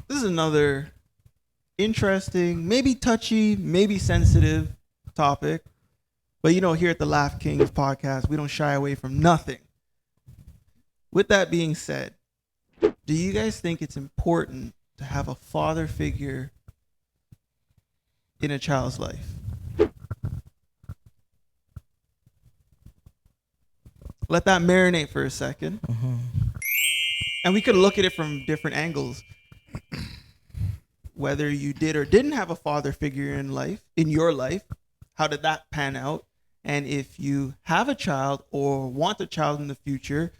this is another interesting, maybe touchy, maybe sensitive topic. But here at the Laugh Kings podcast, we don't shy away from nothing. With that being said, do you guys think it's important to have a father figure in a child's life? Let that marinate for a second. Mm-hmm. And we could look at it from different angles. Whether you did or didn't have a father figure in your life, how did that pan out? And if you have a child or want a child in the future,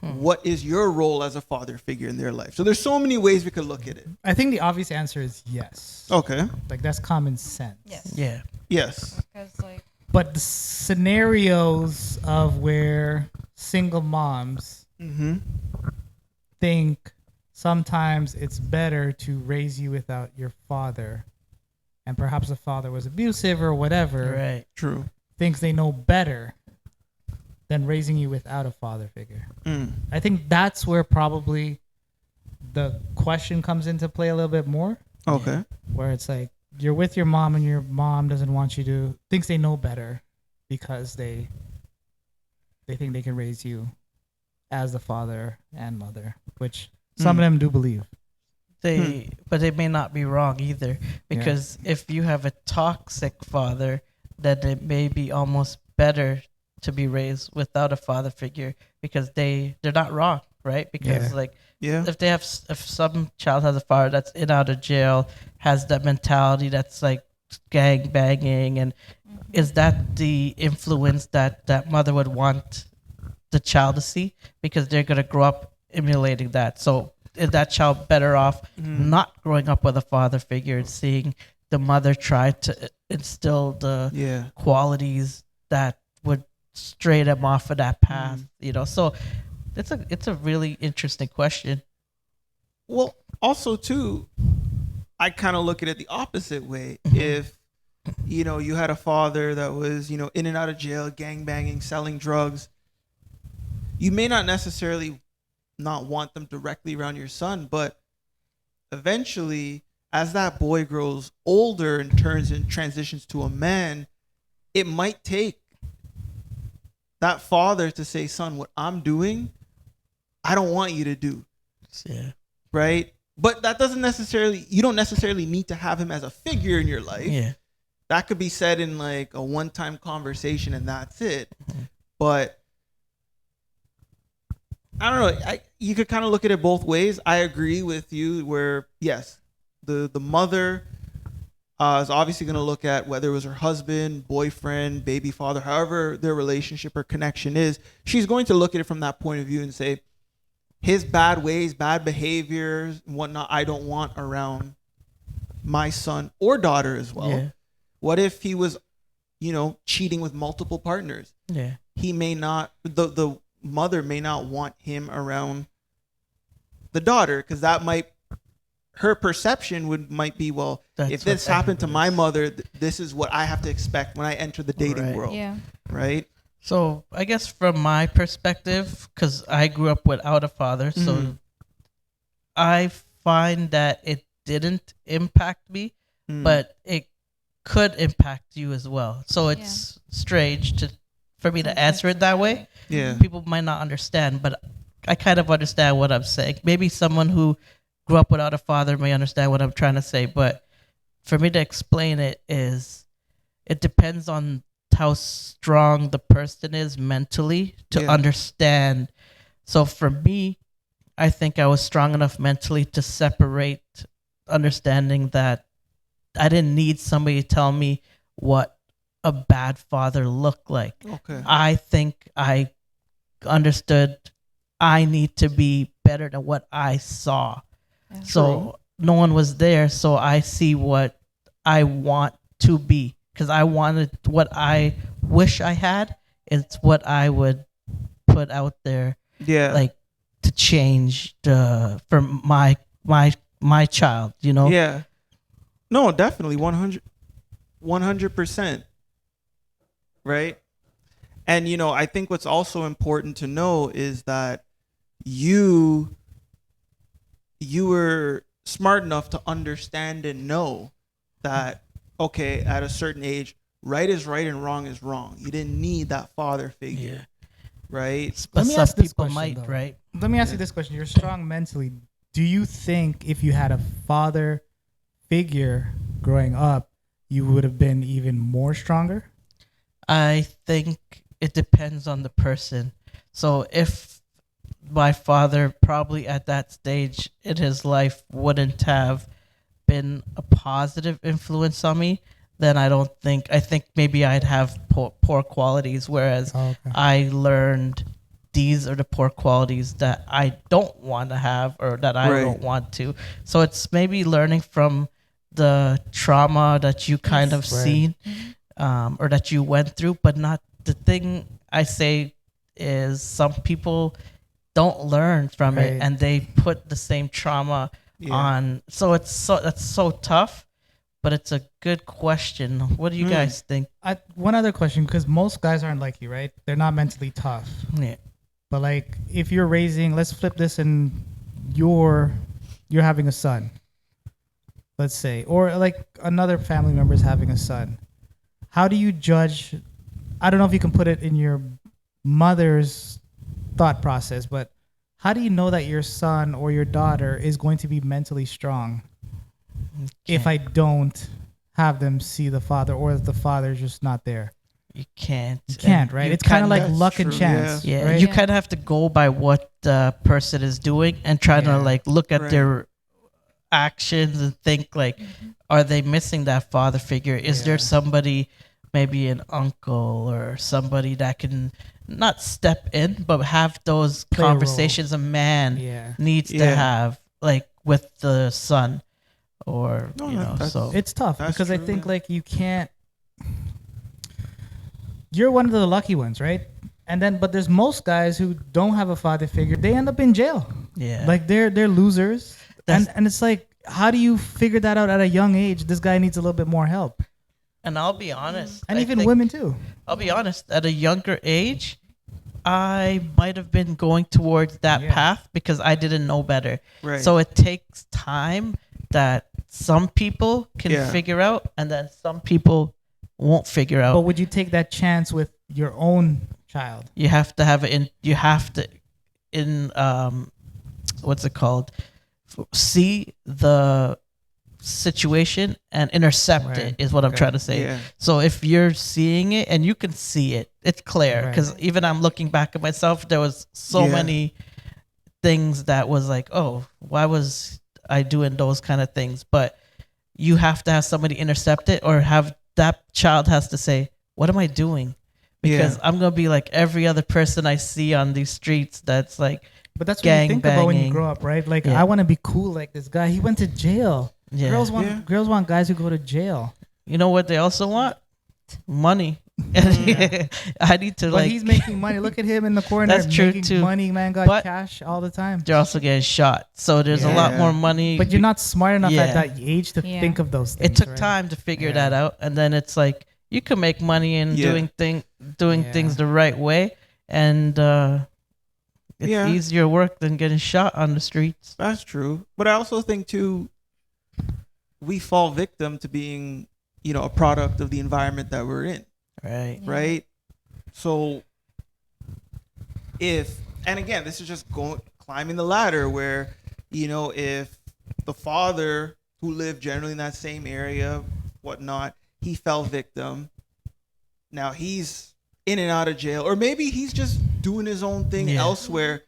what is your role as a father figure in their life? So there's so many ways we could look at it. I think the obvious answer is yes. Okay. Like that's common sense. Yes. Yeah. Yes. Because like But the scenarios of where single moms Mm-hmm. think sometimes it's better to raise you without your father, and perhaps the father was abusive or whatever, Right. True. thinks they know better than raising you without a father figure. I think that's where probably the question comes into play a little bit more, Okay. where it's like you're with your mom and your mom doesn't want you to, thinks they know better because they think they can raise you as the father and mother, which some of them do believe. But they may not be wrong either, because if you have a toxic father, then it may be almost better to be raised without a father figure, because they're not wrong, right? Because Yeah. if some child has a father that's in out of jail, has that mentality that's like gang banging, and is that the influence that mother would want the child to see? Because they're gonna grow up emulating that. So is that child better off not growing up with a father figure and seeing the mother try to instill the qualities that would stray them off of that path? So it's a really interesting question. Well, also too, I kind of look at it the opposite way. If you had a father that was in and out of jail, gang banging, selling drugs, you may not necessarily not want them directly around your son, but eventually, as that boy grows older and transitions to a man, it might take that father to say, "Son, what I'm doing, I don't want you to do." Yeah. Right? But that you don't necessarily need to have him as a figure in your life. Yeah. That could be said in like a one-time conversation and that's it. But I don't know. You could kind of look at it both ways. I agree with you where, yes, the mother is obviously going to look at whether it was her husband, boyfriend, baby father, however their relationship or connection is. She's going to look at it from that point of view and say, his bad ways, bad behaviors, and whatnot, I don't want around my son or daughter as well. Yeah. What if he was, cheating with multiple partners? Yeah. He may not, the mother may not want him around the daughter, because her perception might be, well, That's if this what happened to my everybody's- mother, this is what I have to expect when I enter the dating Right. world. yeah. Right? So I guess from my perspective, because I grew up without a father, so I find that it didn't impact me, but it could impact you as well. So it's strange for me to answer it that way. Yeah. People might not understand, but I kind of understand what I'm saying. Maybe someone who grew up without a father may understand what I'm trying to say, but for me to explain it depends on how strong the person is mentally to understand. So for me, I think I was strong enough mentally to separate, understanding that I didn't need somebody to tell me what a bad father looked like. Okay. I think I understood I need to be better than what I saw. Yeah. So no one was there, so I see what I want to be, because I wanted what I wish I had. It's what I would put out there, Yeah. like to change for my child. Yeah. No, definitely 100%. Right? And I think what's also important to know is that you you were smart enough to understand and know that, okay, at a certain age, right is right and wrong is wrong. You didn't need that father figure, right? But Let me some ask this people question, might, though. right? Let me ask you this question. You're strong mentally. Do you think if you had a father figure growing up, you would have been even more stronger? I think it depends on the person. So if my father probably at that stage in his life wouldn't have been a positive influence on me, then I think maybe I'd have poor qualities, whereas Oh, okay. I learned these are the poor qualities that I don't want to have or that I Right. don't want to. So it's maybe learning from the trauma that you kind of Right. seen or that you went through, but not the thing I say is some people don't learn from Right. it and they put the same trauma Yeah. on. So that's so tough, but it's a good question. What do you guys think? One other question, because most guys aren't like you, right? They're not mentally tough. Yeah. But like, if you're raising, let's flip this, and you're having a son, let's say, or like another family member is having a son. How do you judge? I don't know if you can put it in your mother's thought process, but how do you know that your son or your daughter is going to be mentally strong if I don't have them see the father, or if the father's just not there? You can't. You can't, right? It's kind of like That's luck and true, chance. Yeah, right? you kind of have to go by what the person is doing and try to Yeah. like look at Right. their actions and think like, are they missing that father figure? Is there Yeah. somebody, maybe an uncle or somebody that can not step in but have those Play a role. conversations a man Yeah. needs to Yeah. have, like with the son, or No, you know. that's- So It's tough That's because I true, think yeah. like you can't. You're one of the lucky ones, right? And then, but there's most guys who don't have a father figure. They end up in jail. yeah, Like they're losers, That's- and it's like, how do you figure that out at a young age? This guy needs a little bit more help, and I'll be honest, and I even think- women too. I'll be honest, at a younger age, I might have been going towards that Yeah. path because I didn't know better. Right. So it takes time that some people can Yeah. figure out, and then some people won't figure out. But would you take that chance with your own child? You have to have it in. You have to in what's it called? See the situation and intercept Right. it is what I'm Okay. trying to say. Yeah. So if you're seeing it and you can see it, it's clear. Right. Because even I'm looking back at myself, there was so Yeah. many things that was like, oh, why was I doing those kind of things? But you have to have somebody intercept it, or have that child has to say, what am I doing? Because Yeah. I'm gonna be like every other person I see on these streets that's like, But that's what you Gang think about when you banging. grow up, right? Like, Yeah. I want to be cool like this guy. He went to jail. yeah. Yeah. Girls want guys who go to jail. You know what they also want? Money. I need to But like. he's making money. Look at him in the corner. That's true, making too. money, man. Got But- cash all the time. They're also getting shot, so there's a lot Yeah. more money. But you're not smart enough Yeah. at that age to Yeah. think of those things. It took right? time to figure Yeah. that out, and then it's like you can make money in Yeah. doing Yeah. things the right way, and it's Yeah. easier work than getting shot on the streets. That's true. But I also think too, we fall victim to being, a product of the environment that we're in, Right. right? So and again, this is just climbing the ladder where, if the father who lived generally in that same area, whatnot, he fell victim. Now he's in and out of jail, or maybe he's just doing his own thing Yeah. elsewhere.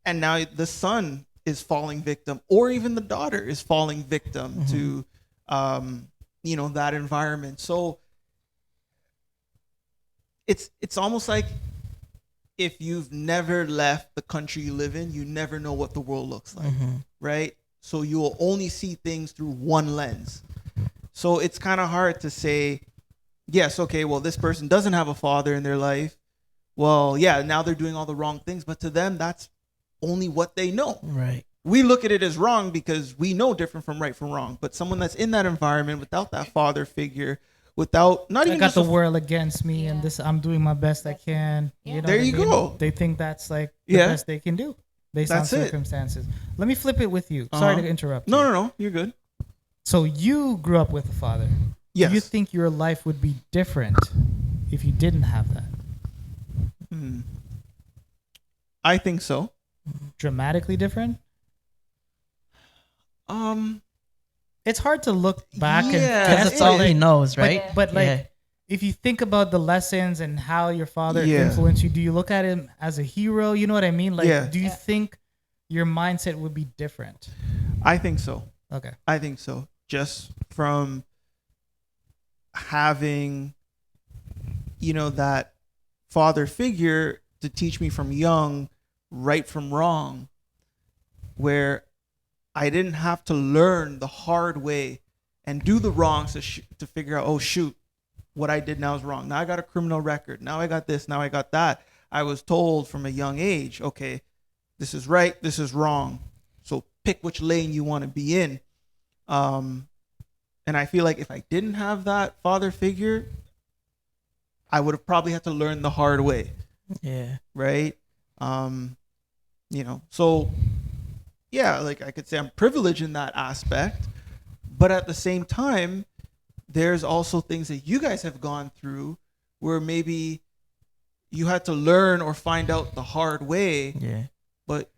And now the son is falling victim, or even the daughter is falling victim to, that environment. So it's almost like if you've never left the country you live in, you never know what the world looks like, right? So you will only see things through one lens. So it's kind of hard to say, yes, okay, well, this person doesn't have a father in their life. Well, yeah, now they're doing all the wrong things, but to them, that's only what they know. Right. We look at it as wrong because we know different from right from wrong. But someone that's in that environment without that father figure, without not I even got just the a world against me, and Yeah. this I'm doing my best I can. Yeah. You know There what I you mean? go. They think that's like the Yeah. best they can do. based on That's it. circumstances. Let me flip it with you. Sorry Uh-huh. to interrupt. No, you. no, no. You're good. So you grew up with a father. Yes. Do you think your life would be different if you didn't have that? Hmm. I think so. Dramatically different? Um. It's hard to look back and Yeah, Because guess, it's all but he knows, but- right? But like, Yeah. if you think about the lessons and how your father Yeah. influenced you, do you look at him as a hero? You know what I mean? Like, Yeah. do you think your mindset would be different? I think so. Okay. I think so. Just from having, that father figure to teach me from young right from wrong, where I didn't have to learn the hard way and do the wrongs to figure out, oh, shoot, what I did now is wrong. Now I got a criminal record. Now I got this. Now I got that. I was told from a young age, okay, this is right. This is wrong. So pick which lane you want to be in. And I feel like if I didn't have that father figure, I would have probably had to learn the hard way. Yeah. Right. So yeah, like I could say I'm privileged in that aspect, but at the same time, there's also things that you guys have gone through where maybe you had to learn or find out the hard way, Yeah. but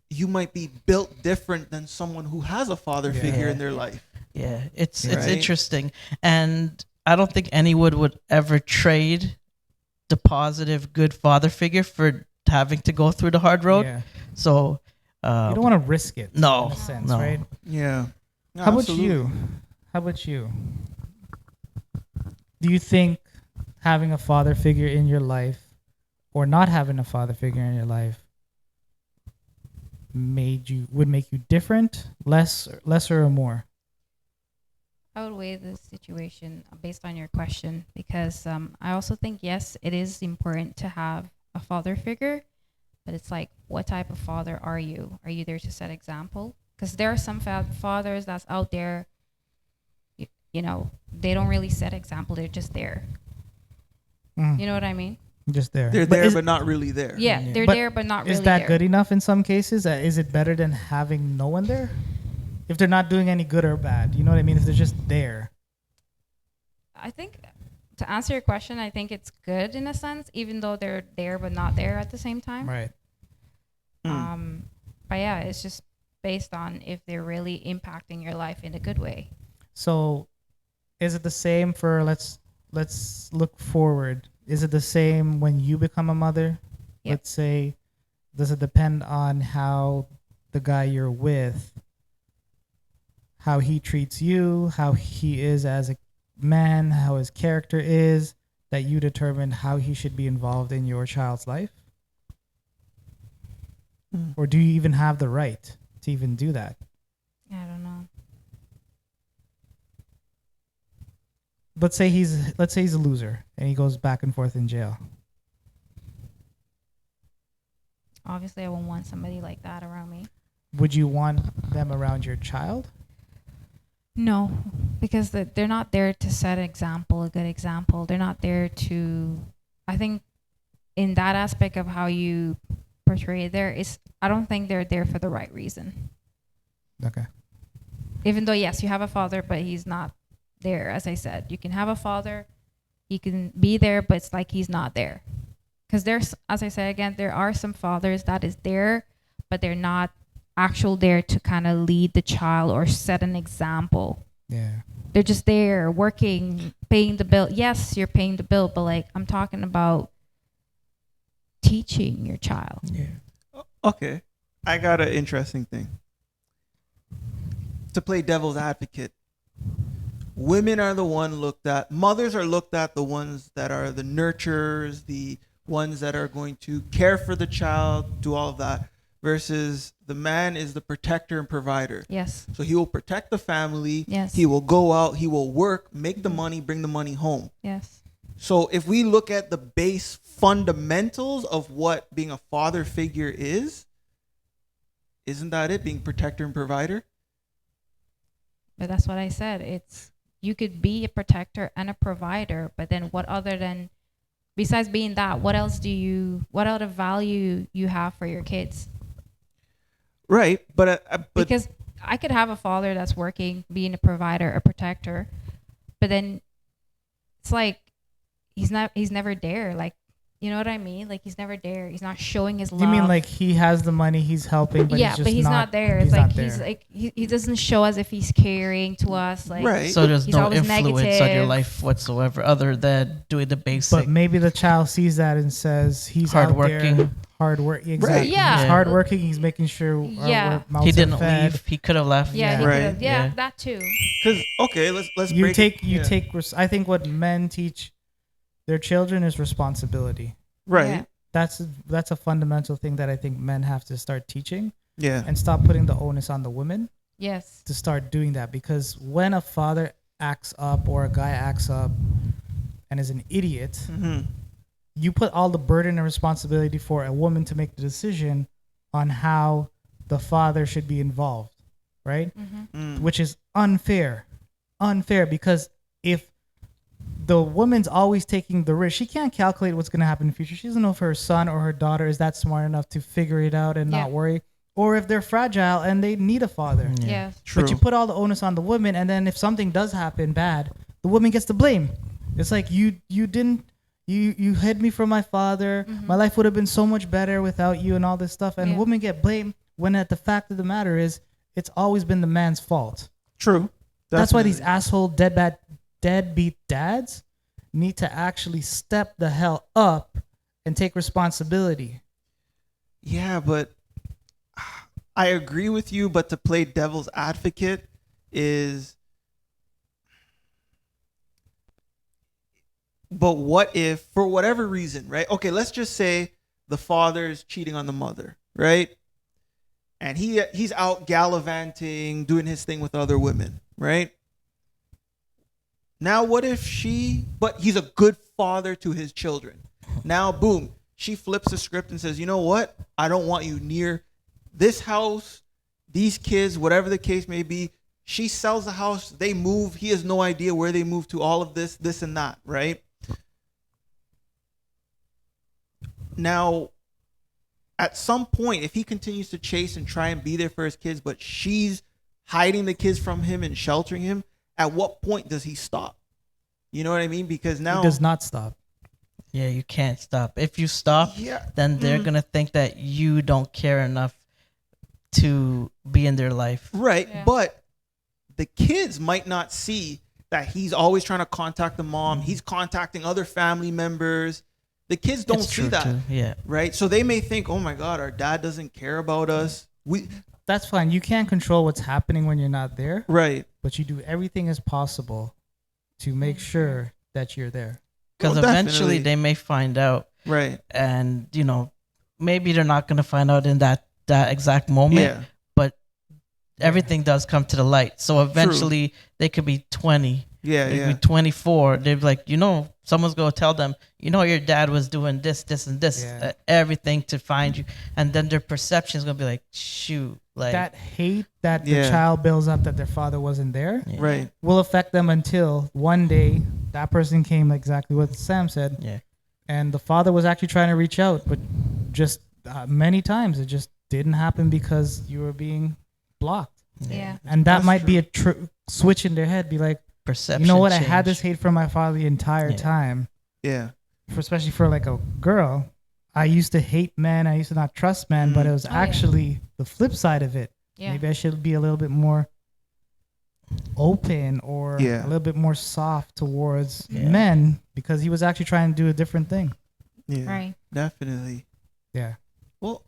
you might be built different than someone who has a father figure in their life. Yeah. It's Right. interesting. And I don't think anyone would ever trade the positive, good father figure for having to go through the hard road. Yeah. So You don't want to risk it. no, In a sense, no. right? Yeah. No, How about absolutely. you? How about you? Do you think having a father figure in your life or not having a father figure in your life would make you different, lesser or more? I would weigh the situation based on your question because I also think, yes, it is important to have a father figure, but it's like, what type of father are you? Are you there to set example? Because there are some fathers that's out there, they don't really set example. They're just there. You know what I mean? Just there. They're But there, is- but not really there. Yeah, Yeah. they're But there, but not really Is that there. good enough in some cases? Is it better than having no one there? If they're not doing any good or bad, you know what I mean? If they're just there. I think to answer your question, I think it's good in a sense, even though they're there but not there at the same time. Right. But yeah, it's just based on if they're really impacting your life in a good way. So is it the same for let's look forward. Is it the same when you become a mother? Yep. Let's say, does it depend on how the guy you're with, how he treats you, how he is as a man, how his character is, that you determine how he should be involved in your child's life? Or do you even have the right to even do that? I don't know. Let's say he's a loser and he goes back and forth in jail. Obviously, I won't want somebody like that around me. Would you want them around your child? No, because they're not there to set an example, a good example. They're not there to, I think, in that aspect of how you portray it I don't think they're there for the right reason. Okay. Even though, yes, you have a father, but he's not there. As I said, you can have a father, he can be there, but it's like he's not there. Because there's, as I said again, there are some fathers that is there, but they're not actual there to kind of lead the child or set an example. Yeah. They're just there working, paying the bill. Yes, you're paying the bill, but like I'm talking about teaching your child. Yeah. Okay. I got an interesting thing. To play devil's advocate, women are the one looked at, mothers are looked at the ones that are the nurturers, the ones that are going to care for the child, do all of that, versus the man is the protector and provider. Yes. So he will protect the family. Yes. He will go out, he will work, make the money, bring the money home. Yes. So if we look at the base fundamentals of what being a father figure is, isn't that it, being protector and provider? But that's what I said. It's, you could be a protector and a provider, but then what other than, besides being that, what other value you have for your kids? Right, but Because I could have a father that's working, being a provider, a protector, but then it's like he's never there. Like, you know what I mean? Like, he's never there. He's not showing his love. You mean like he has the money, he's helping, but yeah, he's just but he's not there. It's He's like not he's there. like he doesn't show as if he's caring to us. Like, right. So there's He's no always influence on your negative. life whatsoever other than doing the basic. But maybe the child sees that and says he's Hardworking. hardworking. Exactly. Yeah. He's hardworking. He's making sure Yeah. our mouths he are didn't fed. leave. He could have left. yeah, he Yeah. Right. could've- yeah, Yeah. that too. Because okay, let's You break take it. you Yeah. take. I think what men teach their children is responsibility. right. Yeah. That's a fundamental thing that I think men have to start teaching Yeah. and stop putting the onus on the women Yes. to start doing that. Because when a father acts up or a guy acts up and is an idiot, Mm-hmm. you put all the burden and responsibility for a woman to make the decision on how the father should be involved, right? Mm-hmm. Which is unfair. Unfair because if the woman's always taking the risk, she can't calculate what's going to happen in the future. She doesn't know if her son or her daughter is that smart enough to figure it out and Yeah. not worry, or if they're fragile and they need a father. Yeah. Yes. True. But you put all the onus on the woman, and then if something does happen bad, the woman gets the blame. It's like you hid me from my father. Mhm. My life would have been so much better without you, and all this stuff. And Yeah. women get blamed when at the fact of the matter is it's always been the man's fault. True. That's why these Definitely. asshole deadbeat dads need to actually step the hell up and take responsibility. Yeah, but I agree with you. But to play devil's advocate is. But what if, for whatever reason, right? Okay, let's just say the father's cheating on the mother, right? And he's out gallivanting, doing his thing with other women, right? Now, what if but he's a good father to his children. Now, boom, she flips the script and says, you know what? I don't want you near this house, these kids, whatever the case may be. She sells the house, they move. He has no idea where they move to, all of this and that, right? Now, at some point, if he continues to chase and try and be there for his kids, but she's hiding the kids from him and sheltering him, at what point does he stop? You know what I mean? Because now He does not stop. Yeah, you can't stop. If you stop, yeah, then they're gonna think that you don't care enough to be in their life. right. Yeah. But the kids might not see that he's always trying to contact the mom. He's contacting other family members. The kids don't It's see true that, too. Yeah. right? So they may think, oh my God, our dad doesn't care about us. That's fine. You can't control what's happening when you're not there, Right. but you do everything as possible to make sure that you're there. Because Well, eventually definitely. they may find out, Right. and maybe they're not gonna find out in that exact moment. Yeah. But everything does come to the light. So eventually they could be 20, Yeah. they could Yeah. be 24. They're like, someone's gonna tell them, your dad was doing this, this, and this, Yeah. everything to find you, and then their perception is gonna be like, shoot, like That hate that Yeah. the child builds up that their father wasn't there yeah. Right. will affect them until one day that person came, exactly what Sam said, Yeah. and the father was actually trying to reach out, but just many times it just didn't happen because you were being blocked. Yeah. And that That's might be a switch in their head, be like, Perception. you know what, I had this change. hate from my father the entire Yeah. time, Yeah. especially for like a girl. I used to hate men, I used to not trust men, but it was Oh, yeah. actually the flip side of it. Yeah. Maybe I should be a little bit more open or Yeah. a little bit more soft towards Yeah. men because he was actually trying to do a different thing. Yeah. Right. Definitely. Yeah. Well,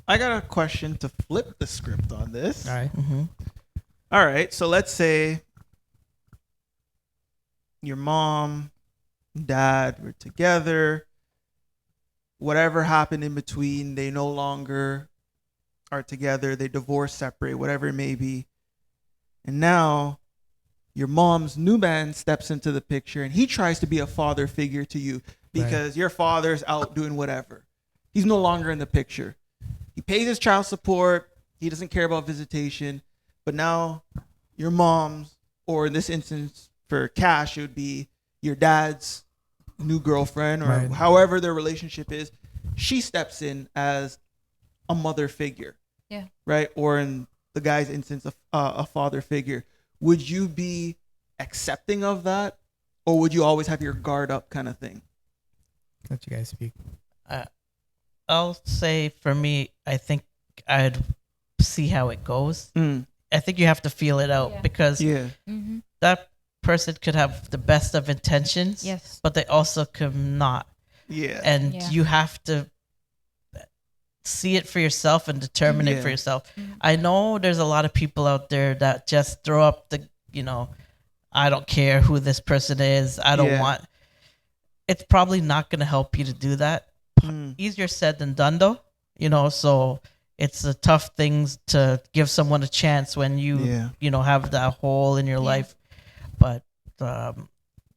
I got a question to flip the script on this. All right. Mm-hmm. All right. So let's say your mom, dad were together. Whatever happened in between, they no longer are together. They divorce, separate, whatever it may be. And now your mom's new man steps into the picture and he tries to be a father figure to you because your father's out doing whatever. He's no longer in the picture. He pays his child support. He doesn't care about visitation. But now your mom's, or in this instance for Cash, it would be your dad's new girlfriend or Right. however their relationship is. She steps in as a mother figure. Yeah. right? Or in the guy's instance, a father figure, would you be accepting of that, or would you always have your guard up, kind of thing? Let you guys speak. I'll say for me, I think I'd see how it goes. I think you have to feel it out Yeah. because Yeah, Mm-hmm. that person could have the best of intentions, Yes. but they also could not. yeah, And Yeah. you have to see it for yourself and determine it for Yeah. yourself. Mhm. I know there's a lot of people out there that just throw up the, I don't care who this person is. I don't Yeah. want. It's probably not going to help you to do that. Easier said than done, though. So it's a tough things to give someone a chance when Yeah. have that hole in your Yeah. life. But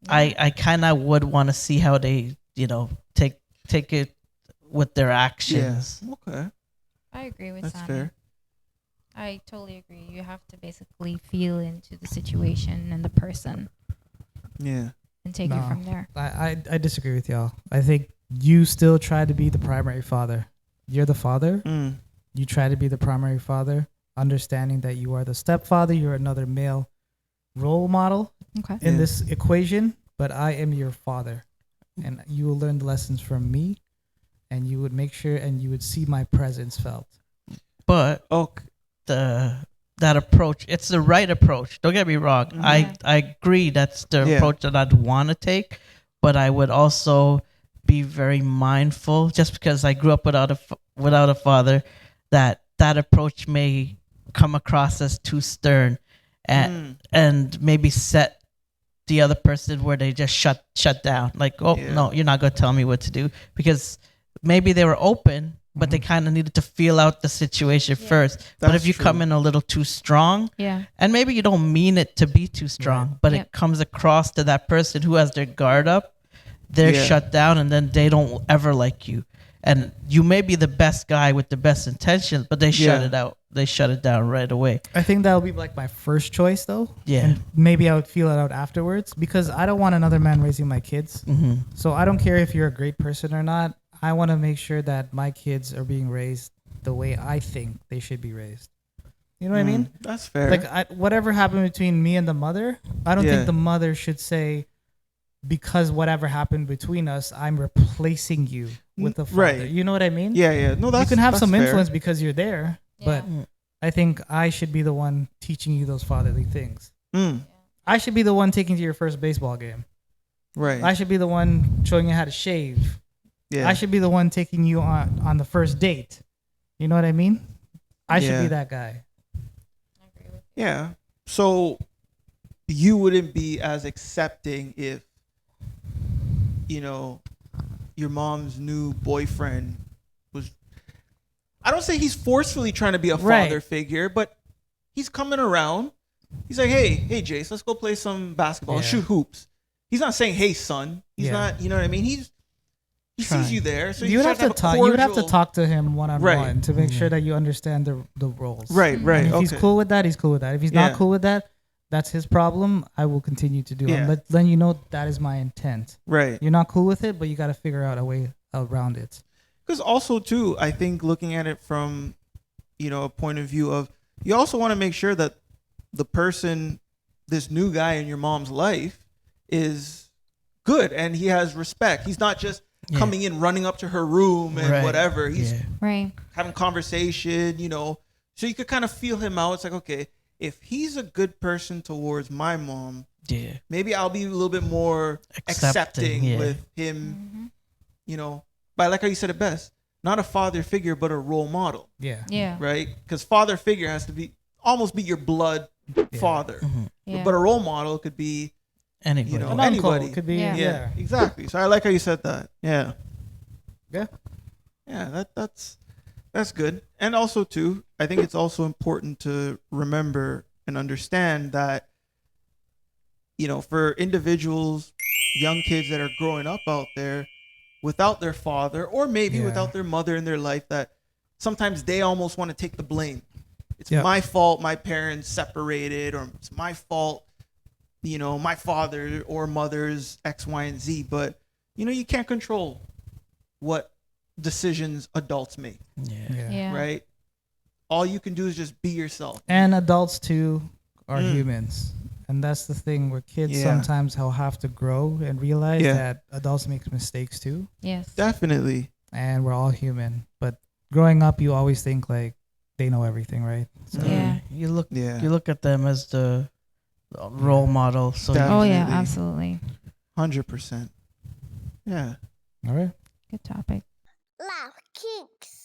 I kind of would want to see how they take it with their actions. Yeah. Okay, I agree with that's Sammy. fair. I totally agree. You have to basically feel into the situation and the person Yeah, and take it No. from there. I disagree with y'all. I think you still try to be the primary father. You're the father. You try to be the primary father, understanding that you are the stepfather. You're another male role model Okay. in Yeah. this equation, but I am your father. And you will learn the lessons from me, and you would make sure and you would see my presence felt. But okay, that approach, it's the right approach. Don't get me wrong. Mhm. I agree that's the Yeah. approach that I'd want to take, but I would also be very mindful, just because I grew up without a father, that approach may come across as too stern and maybe set the other person where they just shut down. Like, oh, Yeah. no, you're not going to tell me what to do, because maybe they were open, but they kind of needed to feel out the situation Yeah. first. But That's if you come true. in a little too strong, Yeah. and maybe you don't mean it to be too strong, but Yep. it comes across to that person who has their guard up, they're Yeah. shut down, and then they don't ever like you. And you may be the best guy with the best intentions, but they shut Yeah. it out. They shut it down right away. I think that would be like my first choice, though. Yeah. And maybe I would feel it out afterwards, because I don't want another man raising my kids. Mm-hmm. So I don't care if you're a great person or not. I want to make sure that my kids are being raised the way I think they should be raised. You know what I mean? That's fair. Like whatever happened between me and the mother, I don't Yeah. think the mother should say, because whatever happened between us, I'm replacing you with the father. Right. You know what I mean? yeah. No, that's you can have that's some fair. influence because you're there, but Yeah. I think I should be the one teaching you those fatherly things. Mm, I should be the one taking you to your first baseball game. right. I should be the one showing you how to shave. Yeah. I should be the one taking you on the first date. You know what I mean? I should Yeah. be that guy. Yeah. So you wouldn't be as accepting if, your mom's new boyfriend was, I don't say he's forcefully trying to be a Right. father figure, but he's coming around. He's like, hey, Jace, let's go play some basketball, Yeah. shoot hoops. He's not saying, hey, son. He's Yeah. not, you know what I mean? He Trying. sees you there. So You would try have to have a talk. You would have to cordial- talk to him one on Right. one to make sure that you understand the roles. Right, right. And if Okay. he's cool with that, he's cool with that. If he's Yeah. not cool with that, that's his problem. I will continue to do it. Yeah. But then you know that is my intent. Right. You're not cool with it, but you got to figure out a way around it. Because also too, I think looking at it from, a point of view of, you also want to make sure that the person, this new guy in your mom's life, is good and he has respect. He's not just coming in, running up to her room and Right. whatever. He's Yeah. Right. having conversation, so you could kind of feel him out. It's like, okay, if he's a good person towards my mom, Yeah. maybe I'll be a little bit more accepting yeah. with him, but I like how you said it best. Not a father figure, but a role model, Yeah. Yeah. right? Because father figure has to almost be your blood father. Yeah. But a role model could be, Anybody. You know, An uncle anybody. could be. Yeah. Yeah. exactly. So I like how you said that. Yeah. Yeah. Yeah, that's good. And also too, I think it's also important to remember and understand that, for individuals, young kids that are growing up out there without their father or maybe Yeah. without their mother in their life, that sometimes they almost want to take the blame. It's Yeah. my fault my parents separated, or it's my fault, my father or mother's X, Y, and Z. But, you can't control what decisions adults make, Yeah. Yeah. Yeah. right? all you can do is just be yourself. And adults too are Mm. humans. And that's the thing where kids Yeah. sometimes will have to grow and realize Yeah. that adults make mistakes too. Yes. Definitely. And we're all human. But growing up, you always think like they know everything, right? So, Yeah. You look Yeah. you look at them as the role model. So Definitely. Oh yeah, absolutely. 100%. Yeah. all right. Good topic. Love Kinks.